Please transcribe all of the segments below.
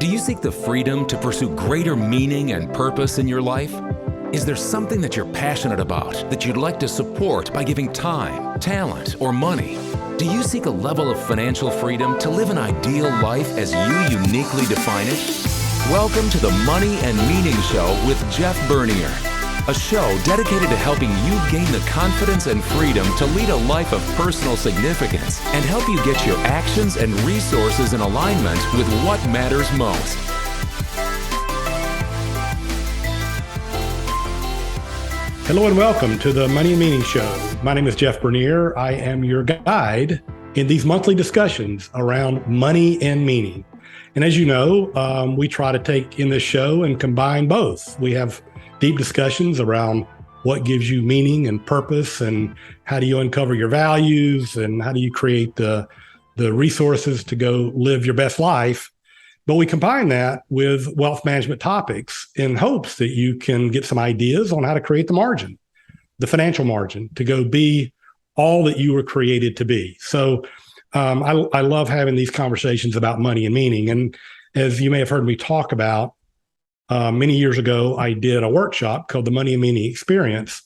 Do you seek the freedom to pursue greater meaning and purpose in your life? Is there something that you're passionate about that you'd like to support by giving time, talent, or money? Do you seek a level of financial freedom to live an ideal life as you uniquely define it? Welcome to the Money and Meaning Show with Jeff Bernier, a show dedicated to helping you gain the confidence and freedom to lead a life of personal significance and help you get your actions and resources in alignment with what matters most. Hello and welcome to the Money and Meaning Show. My name is Jeff Bernier. I am your guide in these monthly discussions around money and meaning. And as you know, we try to take in this show and combine both. We have deep discussions around what gives you meaning and purpose, and how do you uncover your values, and how do you create the resources to go live your best life. But we combine that with wealth management topics in hopes that you can get some ideas on how to create the margin, the financial margin, to go be all that you were created to be. So I love having these conversations about money and meaning. And as you may have heard me talk about, many years ago, I did a workshop called the Money and Meaning Experience.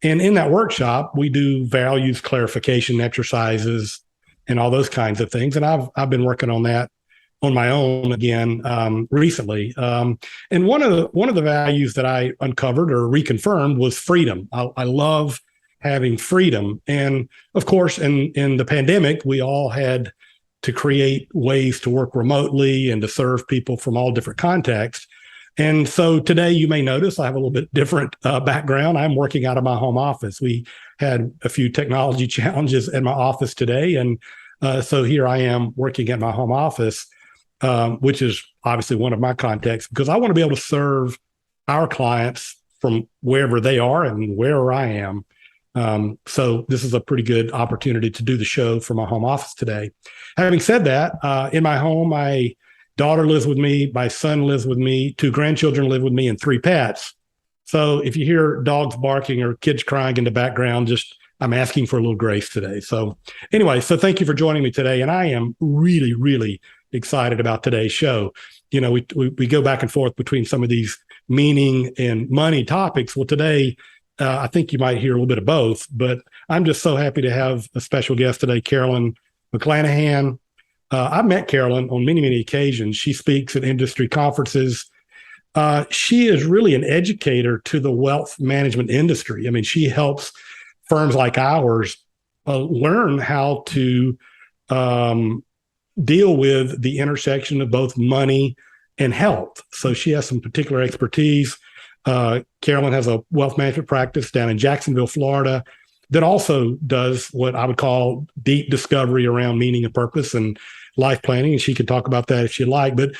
And in that workshop, we do values clarification exercises and all those kinds of things. And I've been working on that on my own again recently. And one of the values that I uncovered or reconfirmed was freedom. I love having freedom. And of course, in the pandemic, we all had to create ways to work remotely and to serve people from all different contexts. And so today you may notice I have a little bit different background. I'm working out of my home office. We had a few technology challenges in my office today. And so here I am working at my home office, which is obviously one of my contexts, because I want to be able to serve our clients from wherever they are and wherever I am. So this is a pretty good opportunity to do the show from my home office today. Having said that, in my home, my daughter lives with me, my son lives with me, 2 grandchildren live with me, and 3 pets. So if you hear dogs barking or kids crying in the background, I'm asking for a little grace today. So anyway, so thank you for joining me today. And I am really, really excited about today's show. You know, we go back and forth between some of these meaning and money topics. Well, today, I think you might hear a little bit of both, but I'm just so happy to have a special guest today, Carolyn McClanahan. I've met Carolyn on many, many occasions. She speaks at industry conferences. She is really an educator to the wealth management industry. I mean, she helps firms like ours learn how to deal with the intersection of both money and health. So she has some particular expertise. Carolyn has a wealth management practice down in Jacksonville, Florida, that also does what I would call deep discovery around meaning and purpose and life planning. And she could talk about that if she'd like. But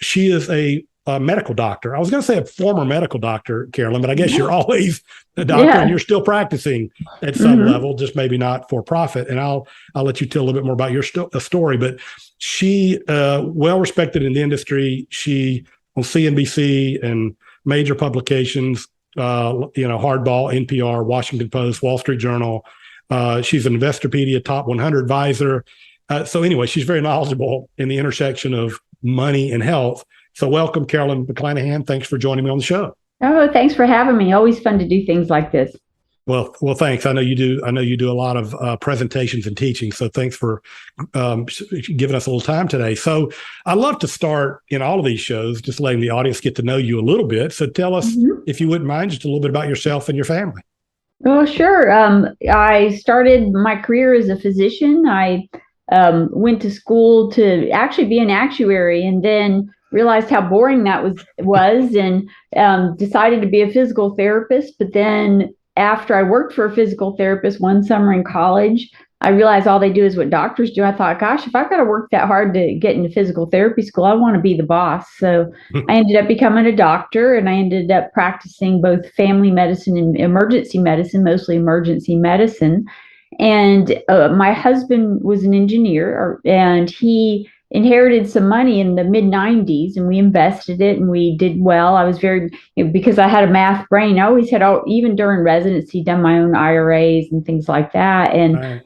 she is a medical doctor. I was going to say a former medical doctor, Carolyn, but I guess you're always a doctor and you're still practicing at some level, just maybe not for profit. And I'll let you tell a little bit more about your story. But she, well respected in the industry. She on CNBC and major publications, Hardball, NPR, Washington Post, Wall Street Journal. She's an Investopedia Top 100 advisor. So anyway, she's very knowledgeable in the intersection of money and health. So welcome, Carolyn McClanahan. Thanks for joining me on the show. Oh, thanks for having me. Always fun to do things like this. Well, thanks. I know you do a lot of presentations and teaching. So thanks for giving us a little time today. So I love to start in all of these shows, just letting the audience get to know you a little bit. So tell us, if you wouldn't mind, just a little bit about yourself and your family. Oh, sure. I started my career as a physician. I went to school to actually be an actuary, and then realized how boring that was and decided to be a physical therapist. But then after I worked for a physical therapist one summer in college, I realized all they do is what doctors do. I thought, gosh, if I got to work that hard to get into physical therapy school, I want to be the boss. So I ended up becoming a doctor, and I ended up practicing both family medicine and emergency medicine, mostly emergency medicine. And my husband was an engineer, and he inherited some money in the mid 90s, and we invested it and we did well. I was very, because I had a math brain, I always had, even during residency, done my own IRAs and things like that. And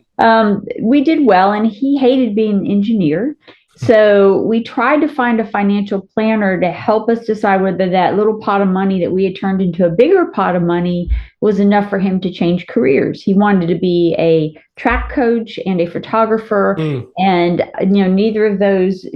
we did well, and he hated being an engineer. So we tried to find a financial planner to help us decide whether that little pot of money that we had turned into a bigger pot of money was enough for him to change careers. He wanted to be a track coach and a photographer, and neither of those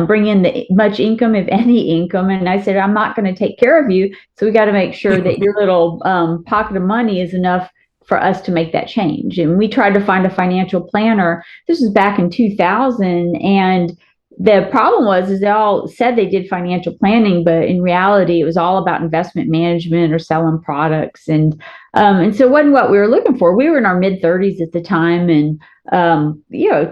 bring in much income, if any income. And I said, I'm not going to take care of you, so we got to make sure that your little pocket of money is enough for us to make that change. And we tried to find a financial planner. This was back in 2000, and the problem was they all said they did financial planning, but in reality, it was all about investment management or selling products, and so it wasn't what we were looking for. We were in our mid-30s at the time, and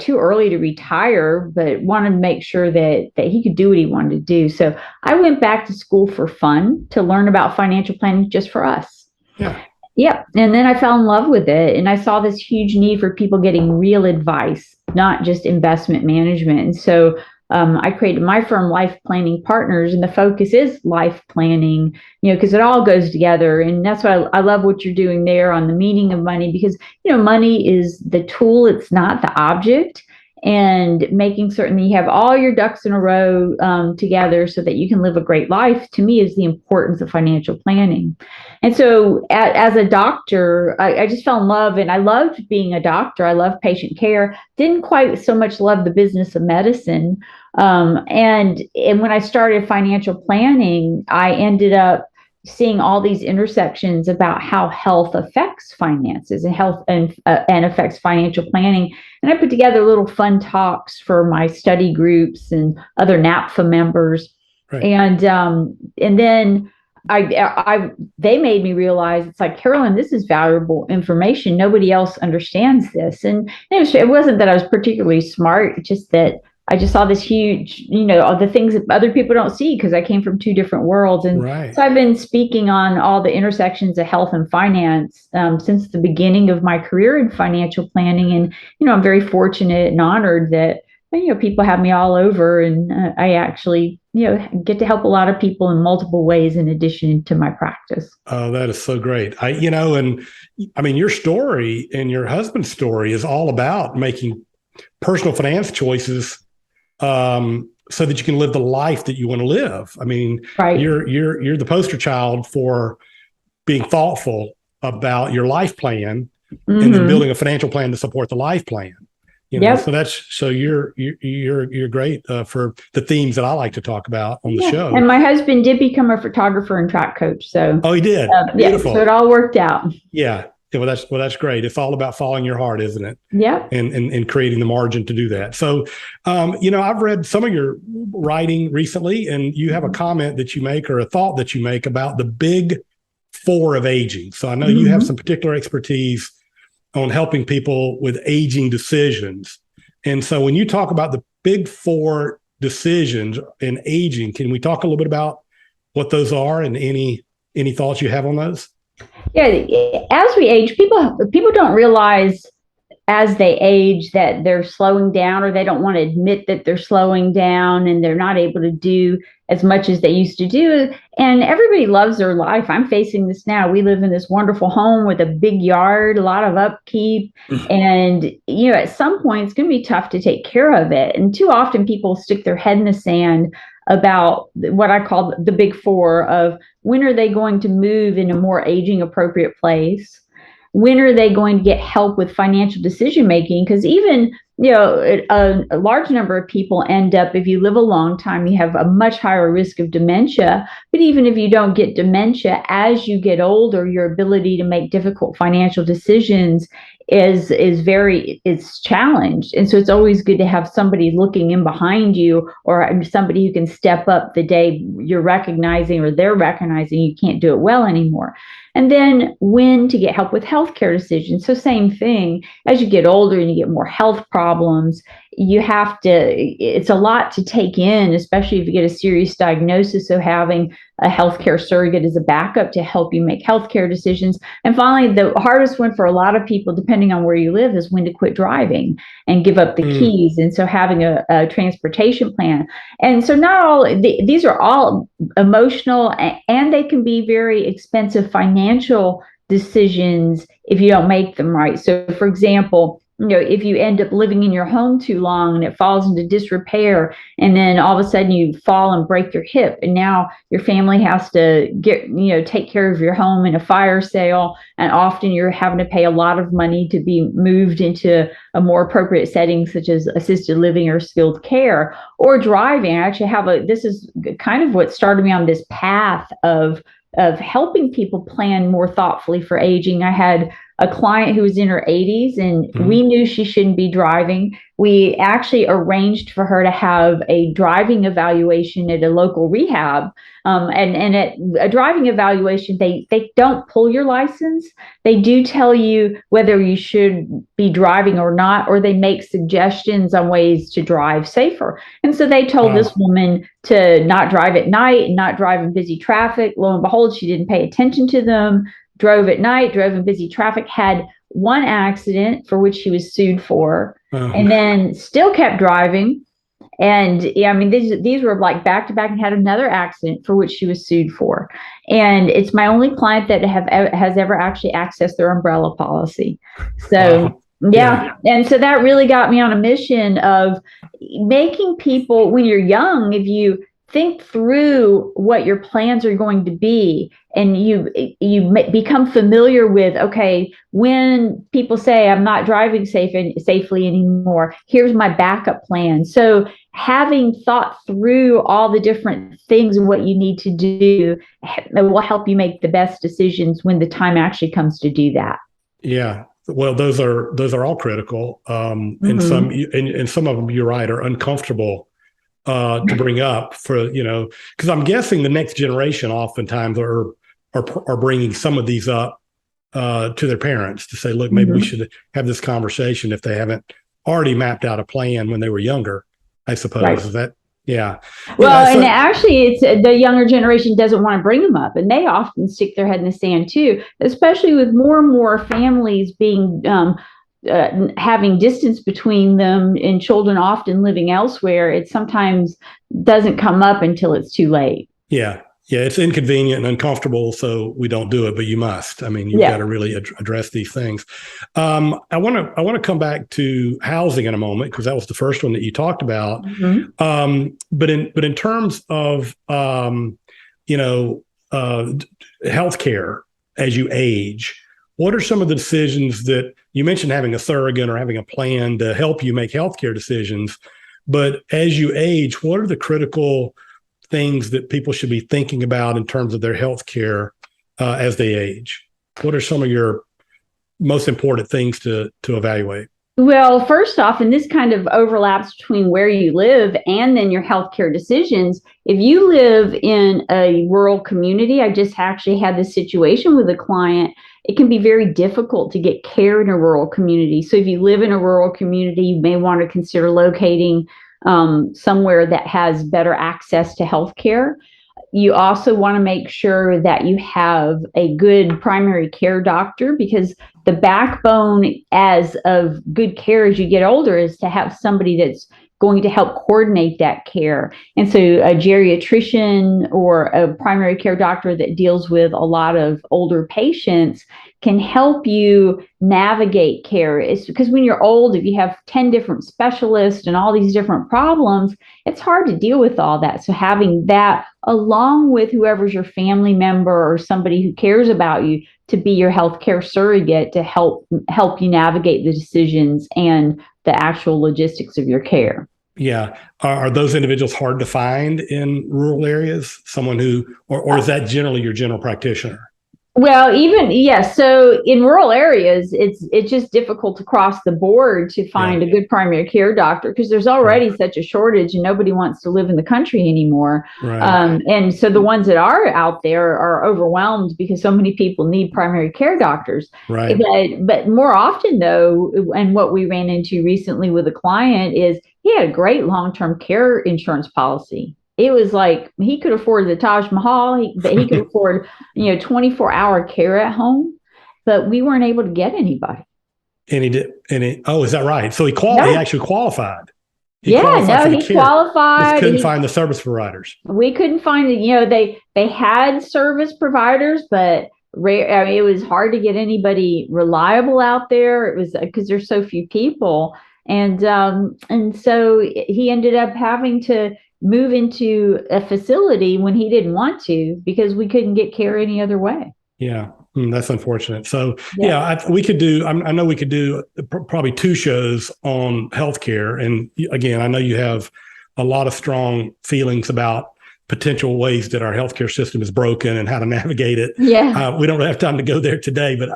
too early to retire, but wanted to make sure that he could do what he wanted to do. So I went back to school for fun to learn about financial planning just for us. Yeah. Yeah. And then I fell in love with it. And I saw this huge need for people getting real advice, not just investment management. And so I created my firm, Life Planning Partners, and the focus is life planning, because it all goes together. And that's why I love what you're doing there on the meaning of money, because, money is the tool. It's not the object. And making certain that you have all your ducks in a row together so that you can live a great life, to me, is the importance of financial planning. And so as a doctor, I just fell in love, and I loved being a doctor. I loved patient care. Didn't quite so much love the business of medicine. And when I started financial planning, I ended up seeing all these intersections about how health affects finances and health and affects financial planning. And I put together little fun talks for my study groups and other NAPFA members. Right. And then they made me realize, it's like, Carolyn, this is valuable information. Nobody else understands this. And it wasn't that I was particularly smart, just that I just saw this huge, all the things that other people don't see, because I came from two different worlds. And so I've been speaking on all the intersections of health and finance since the beginning of my career in financial planning. And, I'm very fortunate and honored that, people have me all over, and I actually, get to help a lot of people in multiple ways in addition to my practice. Oh, that is so great. Your story and your husband's story is all about making personal finance choices so that you can live the life that you want to live. Right. You're the poster child for being thoughtful about your life plan, and then building a financial plan to support the life plan. So you're great for the themes that I like to talk about on the show. And my husband did become a photographer and track coach. So he did. Beautiful. So it all worked out. Yeah. Well, that's great. It's all about following your heart, isn't it? Yeah. And creating the margin to do that. So, I've read some of your writing recently, and you have a comment that you make, or a thought that you make, about the big four of aging. So I know you have some particular expertise on helping people with aging decisions. And so when you talk about the big four decisions in aging, can we talk a little bit about what those are and any thoughts you have on those? Yeah, as we age, people don't realize as they age that they're slowing down, or they don't want to admit that they're slowing down, and they're not able to do as much as they used to do. And everybody loves their life. I'm facing this now. We live in this wonderful home with a big yard, a lot of upkeep. And, at some point, it's going to be tough to take care of it. And too often people stick their head in the sand about what I call the big four of, when are they going to move in a more aging appropriate place? When are they going to get help with financial decision making? Because even, a large number of people end up, if you live a long time, you have a much higher risk of dementia. But even if you don't get dementia, as you get older, your ability to make difficult financial decisions is challenged. And so it's always good to have somebody looking in behind you, or somebody who can step up the day you're recognizing, or they're recognizing you can't do it well anymore. And then when to get help with healthcare decisions. So same thing, as you get older and you get more health problems, it's a lot to take in, especially if you get a serious diagnosis. So having a healthcare surrogate as a backup to help you make healthcare decisions. And finally, the hardest one for a lot of people, depending on where you live, is when to quit driving and give up the keys. And so having a transportation plan. And so these are all emotional, and they can be very expensive financial decisions if you don't make them right. So for example, if you end up living in your home too long and it falls into disrepair, and then all of a sudden you fall and break your hip, and now your family has to take care of your home in a fire sale, and often you're having to pay a lot of money to be moved into a more appropriate setting, such as assisted living or skilled care, or driving. I actually this is kind of what started me on this path of helping people plan more thoughtfully for aging. I had a client who was in her 80s, and we knew she shouldn't be driving. We actually arranged for her to have a driving evaluation at a local rehab. And at a driving evaluation, they don't pull your license. They do tell you whether you should be driving or not, or they make suggestions on ways to drive safer. And so they told this woman to not drive at night and not drive in busy traffic. Lo and behold, she didn't pay attention to them, drove at night, drove in busy traffic, had one accident for which she was sued for, and then still kept driving. And these were like back to back, and had another accident for which she was sued for. And it's my only client that has ever actually accessed their umbrella policy. So yeah. And so that really got me on a mission of making people, when you're young, if you think through what your plans are going to be, and you become familiar with, okay, when people say I'm not driving safely anymore, here's my backup plan. So having thought through all the different things and what you need to do will help you make the best decisions when the time actually comes to do that. Yeah. Well, those are all critical. And some of them, you're right, are uncomfortable to bring up because I'm guessing the next generation oftentimes are bringing some of these up to their parents to say, look, maybe we should have this conversation if they haven't already mapped out a plan when they were younger, I suppose. Right. Is that, yeah. Well, and actually it's the younger generation doesn't want to bring them up, and they often stick their head in the sand too, especially with more and more families being having distance between them, and children often living elsewhere. It sometimes doesn't come up until it's too late. Yeah. It's inconvenient and uncomfortable, so we don't do it, but you must. I mean, you've got to really address these things. I want to come back to housing in a moment, because that was the first one that you talked about. But in terms of healthcare as you age, what are some of the decisions that you mentioned, having a surrogate or having a plan to help you make healthcare decisions? But as you age, what are the critical things that people should be thinking about in terms of their health care as they age? What are some of your most important things to evaluate? Well, first off, and this kind of overlaps between where you live and then your healthcare decisions. If you live in a rural community, I just actually had this situation with a client. It can be very difficult to get care in a rural community. So if you live in a rural community, you may want to consider locating somewhere that has better access to healthcare. You also want to make sure that you have a good primary care doctor, because the backbone of good care as you get older is to have somebody that's going to help coordinate that care. And so a geriatrician or a primary care doctor that deals with a lot of older patients can help you navigate care. It's because when you're old, if you have 10 different specialists and all these different problems, it's hard to deal with all that. So having that along with whoever's your family member or somebody who cares about you to be your healthcare surrogate to help you navigate the decisions and the actual logistics of your care. Yeah. Are those individuals hard to find in rural areas? Someone who, or is that generally your general practitioner? Well, yes. So in rural areas, it's just difficult across the board to find a good primary care doctor, because there's already such a shortage and nobody wants to live in the country anymore. Right. And so the ones that are out there are overwhelmed because so many people need primary care doctors. Right. But more often though, and what we ran into recently with a client is he had a great long-term care insurance policy. It was like he could afford the Taj Mahal, but he could afford 24-hour care at home, but we weren't able to get anybody. And he did. Is that right? So he actually qualified. He qualified. Just couldn't find the service providers. We couldn't find it. They had service providers, but rare. I mean, it was hard to get anybody reliable out there. It was because there's so few people. And so he ended up having to move into a facility when he didn't want to because we couldn't get care any other way. Yeah, that's unfortunate. So we could do. I know we could do probably 2 shows on healthcare. And again, I know you have a lot of strong feelings about potential ways that our healthcare system is broken and how to navigate it. Yeah, we don't have time to go there today, but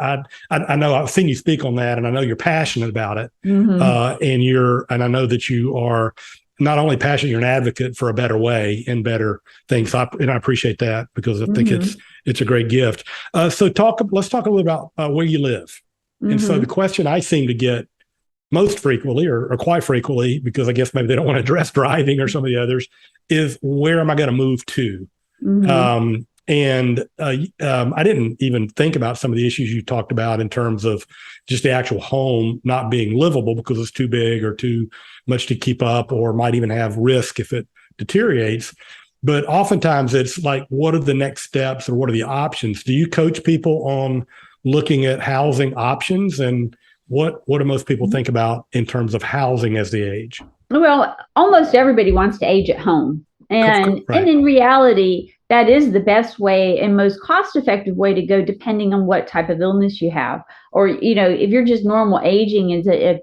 I know I've seen you speak on that, and I know you're passionate about it. And I know that you are not only passionate, you're an advocate for a better way and better things. And I appreciate that because I think it's a great gift. Let's talk a little about where you live. And so the question I seem to get most frequently or quite frequently, because I guess maybe they don't want to address driving or some of the others, is where am I going to move to? I didn't even think about some of the issues you talked about in terms of just the actual home not being livable because it's too big or too much to keep up, or might even have risk if it deteriorates. But oftentimes it's like, what are the next steps or what are the options? Do you coach people on looking at housing options, and what do most people think about in terms of housing as they age? Well, almost everybody wants to age at home. And Right. in reality, that is the best way and most cost-effective way to go, depending on what type of illness you have. Or, if you're just normal aging is a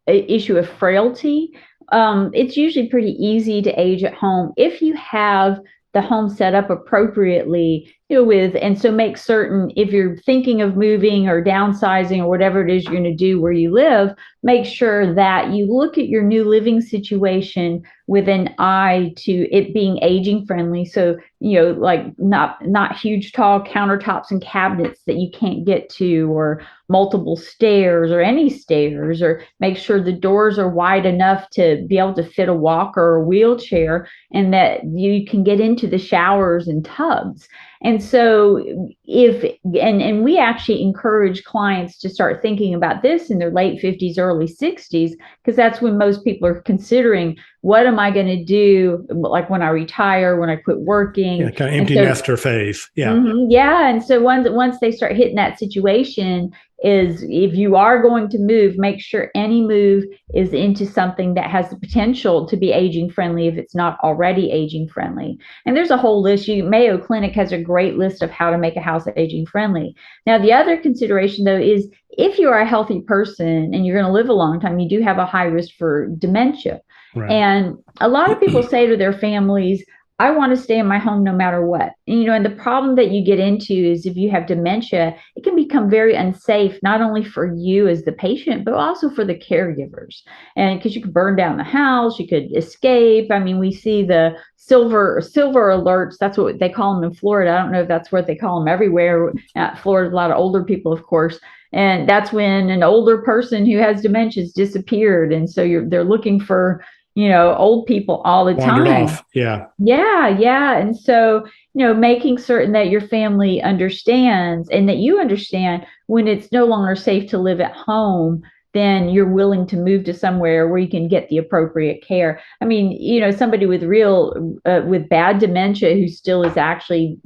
issue of frailty, it's usually pretty easy to age at home if you have the home set up appropriately, and so make certain if you're thinking of moving or downsizing or whatever it is you're going to do where you live, make sure that you look at your new living situation with an eye to it being aging friendly. So, like not huge, tall countertops and cabinets that you can't get to, or multiple stairs or any stairs, or make sure the doors are wide enough to be able to fit a walker or a wheelchair, and that you can get into the showers and tubs. And so and we actually encourage clients to start thinking about this in their late 50s, early 60s, because that's when most people are considering, what am I going to do? Like when I retire, when I quit working. Yeah, kind of empty nester phase. Yeah. Yeah. And so once they start hitting that situation, is if you are going to move, make sure any move is into something that has the potential to be aging friendly if it's not already aging friendly. And there's a whole list. Mayo Clinic has a great list of how to make a house aging friendly. Now, the other consideration, though, is if you are a healthy person and you're going to live a long time, you do have a high risk for dementia. Right. And a lot of people say to their families, I want to stay in my home no matter what. And the problem that you get into is if you have dementia, it can become very unsafe, not only for you as the patient, but also for the caregivers. And because you could burn down the house, you could escape. I mean, we see the silver alerts. That's what they call them in Florida. I don't know if that's what they call them everywhere. Florida's a lot of older people, of course. And that's when an older person who has dementia has disappeared. And so they're looking for old people all the time. Off. Yeah. Yeah. And so, making certain that your family understands and that you understand when it's no longer safe to live at home, then you're willing to move to somewhere where you can get the appropriate care. I mean, somebody with with bad dementia who still is actually,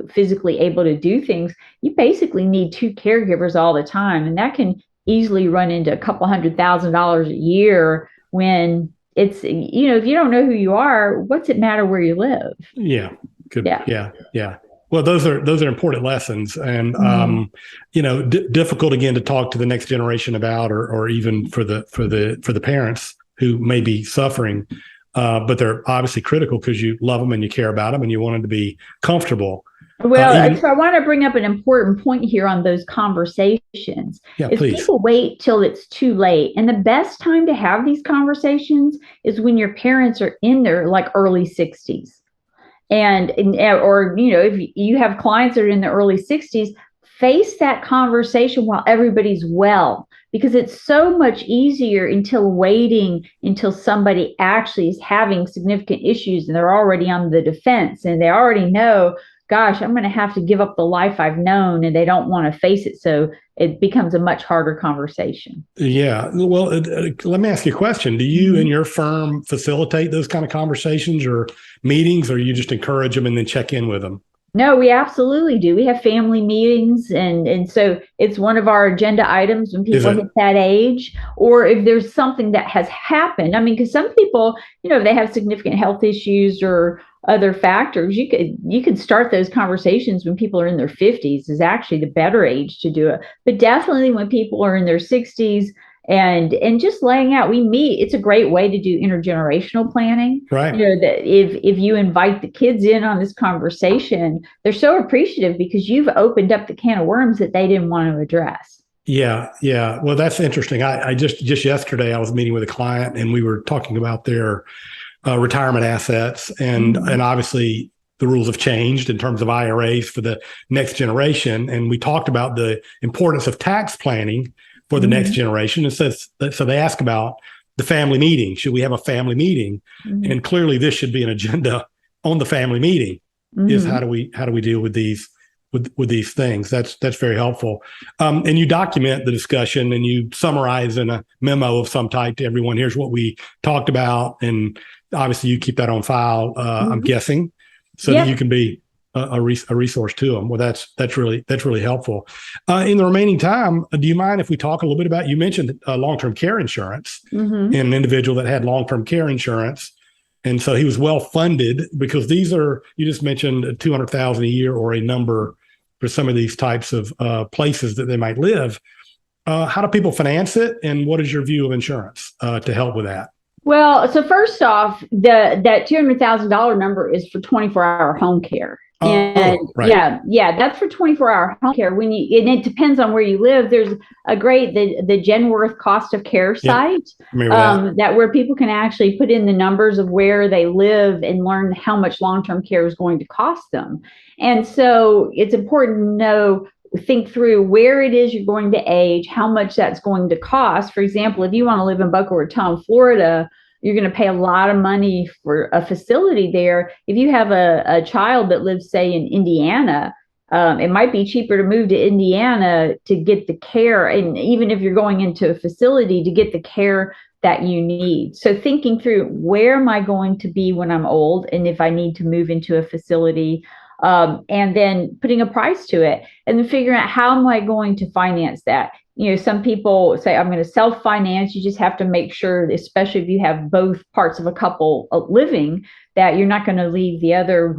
physically able to do things, you basically need 2 caregivers all the time. And that can easily run into a couple $100,000 a year when it's, if you don't know who you are, what's it matter where you live? Yeah. Good. Yeah. Well, those are important lessons, and difficult again to talk to the next generation about, or even for the parents who may be suffering, but they're obviously critical because you love them and you care about them and you want them to be comfortable. Well, so I want to bring up an important point here on those conversations. Yeah, is please. People wait till it's too late. And the best time to have these conversations is when your parents are in their like early 60s. Or if you have clients that are in the early 60s, face that conversation while everybody's well, because it's so much easier until somebody actually is having significant issues and they're already on the defense and they already know, gosh, I'm going to have to give up the life I've known, and they don't want to face it. So it becomes a much harder conversation. Yeah. Well, let me ask you a question. Do you and your firm facilitate those kind of conversations or meetings, or you just encourage them and then check in with them? No, we absolutely do. We have family meetings, and so it's one of our agenda items when Is people it? hit that age, or if there's something that has happened. I mean, because some people, if they have significant health issues or other factors, you could start those conversations when people are in their 50s is actually the better age to do it. But definitely when people are in their 60s, and just laying out, we meet, it's a great way to do intergenerational planning. Right. That if you invite the kids in on this conversation, they're so appreciative because you've opened up the can of worms that they didn't want to address. Yeah, yeah. Well, that's interesting. I just yesterday I was meeting with a client and we were talking about their retirement assets, and obviously the rules have changed in terms of IRAs for the next generation, and we talked about the importance of tax planning for the next generation. And so they ask about the family meeting. Should we have a family meeting? And clearly, this should be an agenda on the family meeting. Is how do we deal with these these things? That's very helpful. And you document the discussion and you summarize in a memo of some type to everyone. Here's what we talked about, and obviously you keep that on file. I'm guessing, so that you can be a resource to them. Well, that's really helpful. In the remaining time, do you mind if we talk a little bit about? You mentioned long-term care insurance, and an individual that had long-term care insurance, and so he was well funded because these are, you just mentioned $200,000 a year or a number for some of these types of places that they might live. How do people finance it, and what is your view of insurance to help with that? Well, so first off, that $200,000 number is for 24-hour home care. And right. yeah, that's for 24-hour home care. And it depends on where you live. There's a great the Genworth cost of care site that where people can actually put in the numbers of where they live and learn how much long-term care is going to cost them. And so it's important to think through where it is you're going to age, how much that's going to cost. For example, if you want to live in Boca Raton, Florida, you're going to pay a lot of money for a facility there. If you have a child that lives, say, in Indiana, it might be cheaper to move to Indiana to get the care. And even if you're going into a facility, to get the care that you need. So thinking through, where am I going to be when I'm old? And if I need to move into a facility, and then putting a price to it, and then figuring out, how am I going to finance that? Some people say, I'm going to self-finance. You just have to make sure, especially if you have both parts of a couple living, that you're not going to leave the other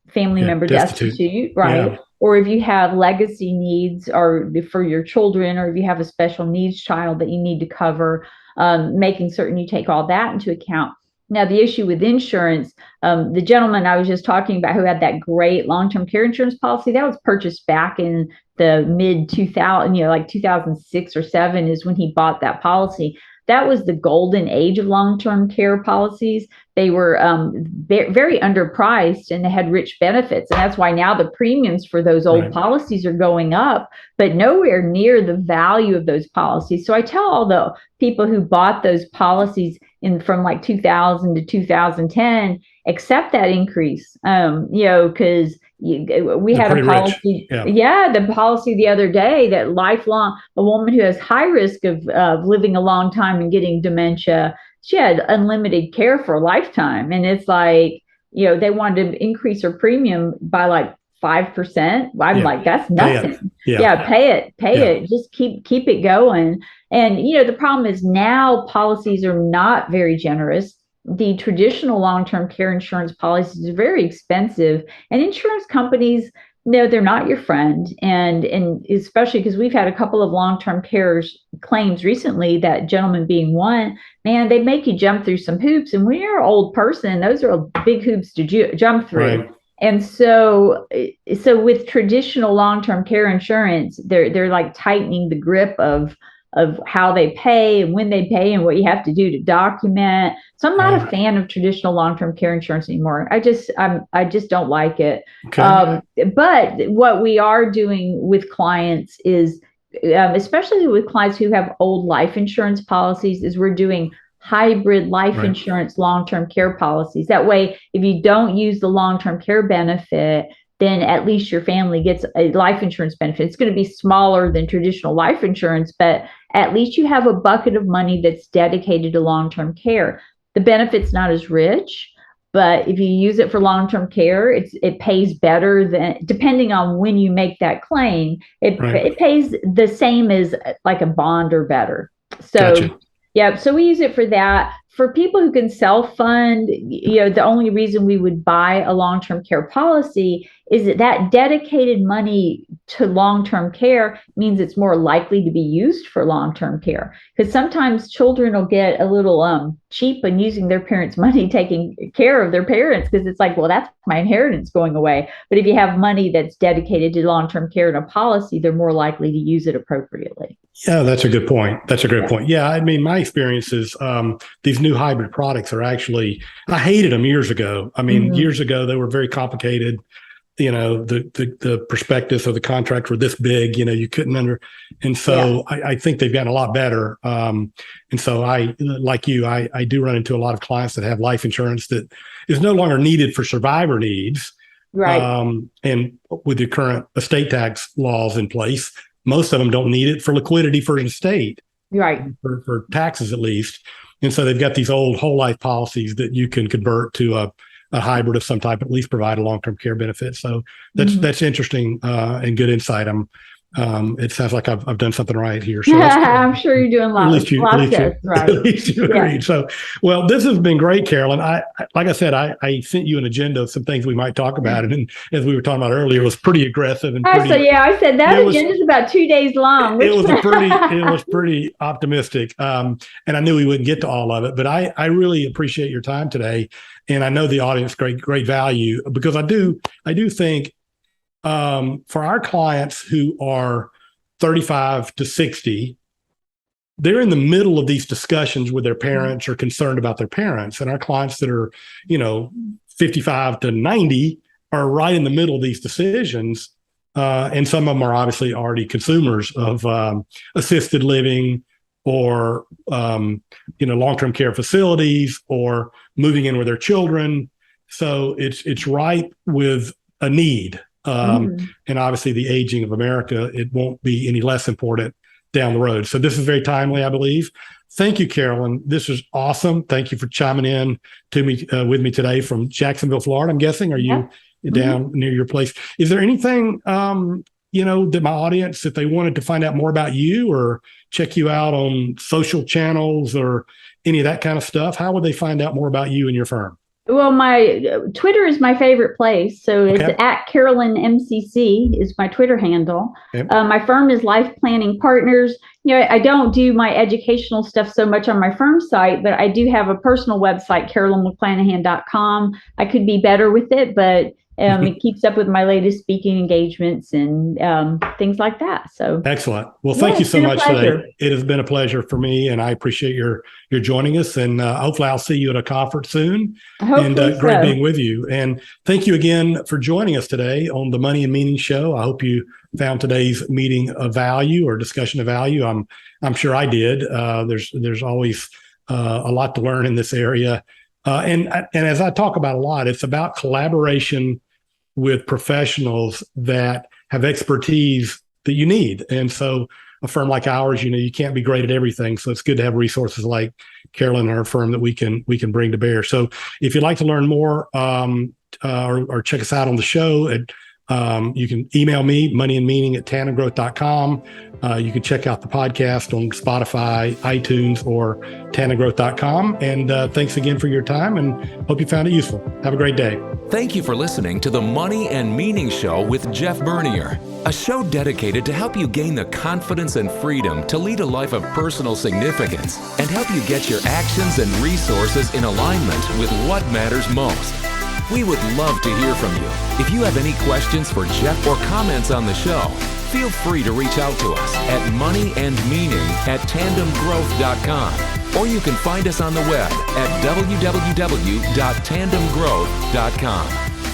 family member destitute, right? Yeah. Or if you have legacy needs, or for your children, or if you have a special needs child that you need to cover, making certain you take all that into account. Now, the issue with insurance, the gentleman I was just talking about who had that great long-term care insurance policy, that was purchased back in the mid 2000, like 2006 or 7 is when he bought that policy. That was the golden age of long-term care policies. They were very underpriced, and they had rich benefits. And that's why now the premiums for those old policies are going up, but nowhere near the value of those policies. So I tell all the people who bought those policies from like 2000 to 2010, accept that increase, because we had a policy. The policy the other day that lifelong, a woman who has high risk of living a long time and getting dementia, she had unlimited care for a lifetime. And it's like, they wanted to increase her premium by like 5%. I'm like, that's nothing. Pay it. Just keep it going. And, the problem is now policies are not very generous. The traditional long-term care insurance policies are very expensive, and insurance companies, they're not your friend. And especially because we've had a couple of long-term care claims recently, that gentleman being one, man, they make you jump through some hoops. And when you're an old person, those are big hoops to jump through. Right. And so with traditional long-term care insurance, they're like tightening the grip of how they pay and when they pay and what you have to do to document. So I'm not a fan of traditional long-term care insurance anymore. I just don't like it. Okay. But what we are doing with clients is, especially with clients who have old life insurance policies, is we're doing hybrid life insurance long-term care policies. That way, if you don't use the long-term care benefit, then at least your family gets a life insurance benefit. It's going to be smaller than traditional life insurance, but at least you have a bucket of money that's dedicated to long-term care. The benefit's not as rich, But if you use it for long-term care, it pays better than, depending on when you make that claim, it pays the same as like a bond or better. So Gotcha. yeah, so we use it for that. For people who can self-fund, the only reason we would buy a long-term care policy is that dedicated money to long-term care means it's more likely to be used for long-term care. Because sometimes children will get a little cheap in using their parents' money taking care of their parents, because it's like, well, that's my inheritance going away. But if you have money that's dedicated to long-term care in a policy, they're more likely to use it appropriately. Yeah, that's a good point. That's a great point. Yeah, I mean, my experience is these new hybrid products are actually, I hated them years ago. I mean, years ago, they were very complicated. The prospectus or the contracts were this big, you couldn't and so I think they've gotten a lot better. And so I, like you, I do run into a lot of clients that have life insurance that is no longer needed for survivor needs. Right. And with the current estate tax laws in place, most of them don't need it for liquidity for an estate. Right. For taxes, at least. And so they've got these old whole life policies that you can convert to a hybrid of some type, at least provide a long-term care benefit. So that's interesting and good insight. It sounds like I've done something right here. So I'm sure you're doing lots of right. At least you agreed. So, well, this has been great, Carolyn. Like I said, I sent you an agenda of some things we might talk about. And as we were talking about earlier, it was pretty aggressive and pretty. I said that agenda's about 2 days long. It was pretty optimistic. And I knew we wouldn't get to all of it, but I really appreciate your time today. And I know the audience great value, because I do think for our clients who are 35 to 60, they're in the middle of these discussions with their parents or concerned about their parents. And our clients that are, 55 to 90 are right in the middle of these decisions. And some of them are obviously already consumers of assisted living or, long-term care facilities, or moving in with their children. So it's ripe with a need. And obviously the aging of America, it won't be any less important down the road. So this is very timely, I believe. Thank you, Carolyn. This was awesome. Thank you for chiming in to me with me today from Jacksonville, Florida. I'm guessing, are you down near your place? Is there anything, that my audience, if they wanted to find out more about you or check you out on social channels or any of that kind of stuff, how would they find out more about you and your firm? Well, my Twitter is my favorite place. So it's at Carolyn MCC is my Twitter handle. Okay. My firm is Life Planning Partners. I don't do my educational stuff so much on my firm site, but I do have a personal website, CarolynMcClanahan.com. I could be better with it, but it keeps up with my latest speaking engagements and things like that. So excellent. Well, thank you so much today. It has been a pleasure for me, and I appreciate your joining us. And hopefully, I'll see you at a conference soon. Great being with you. And thank you again for joining us today on the Money and Meaning Show. I hope you found today's meeting of value or discussion of value. I'm sure I did. There's always a lot to learn in this area. And as I talk about a lot, it's about collaboration with professionals that have expertise that you need. And so a firm like ours, you can't be great at everything. So it's good to have resources like Carolyn and her firm that we can bring to bear. So if you'd like to learn more or check us out on the show, you can email me, moneyandmeaning@tandemgrowth.com. You can check out the podcast on Spotify, iTunes, or tandemgrowth.com. And thanks again for your time, and hope you found it useful. Have a great day. Thank you for listening to the Money and Meaning Show with Jeff Bernier, a show dedicated to help you gain the confidence and freedom to lead a life of personal significance and help you get your actions and resources in alignment with what matters most. We would love to hear from you. If you have any questions for Jeff or comments on the show, feel free to reach out to us at moneyandmeaning@tandemgrowth.com, or you can find us on the web at www.tandemgrowth.com.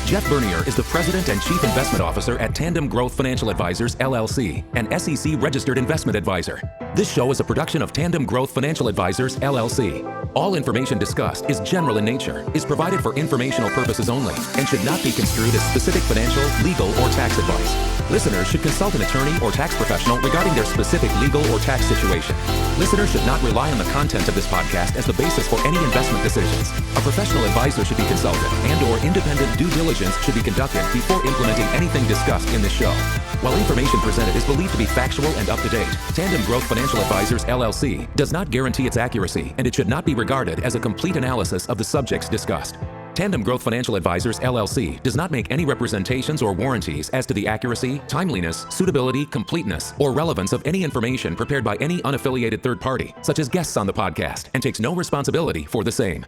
Jeff Bernier is the President and Chief Investment Officer at Tandem Growth Financial Advisors, LLC, an SEC-registered investment advisor. This show is a production of Tandem Growth Financial Advisors, LLC. All information discussed is general in nature, is provided for informational purposes only, and should not be construed as specific financial, legal, or tax advice. Listeners should consult an attorney or tax professional regarding their specific legal or tax situation. Listeners should not rely on the content of this podcast as the basis for any investment decisions. A professional advisor should be consulted and/or independent due diligence should be conducted before implementing anything discussed in this show. While information presented is believed to be factual and up to date, Tandem Growth Financial Advisors, LLC does not guarantee its accuracy, and it should not be regarded as a complete analysis of the subjects discussed. Tandem Growth Financial Advisors, LLC does not make any representations or warranties as to the accuracy, timeliness, suitability, completeness, or relevance of any information prepared by any unaffiliated third party, such as guests on the podcast, and takes no responsibility for the same.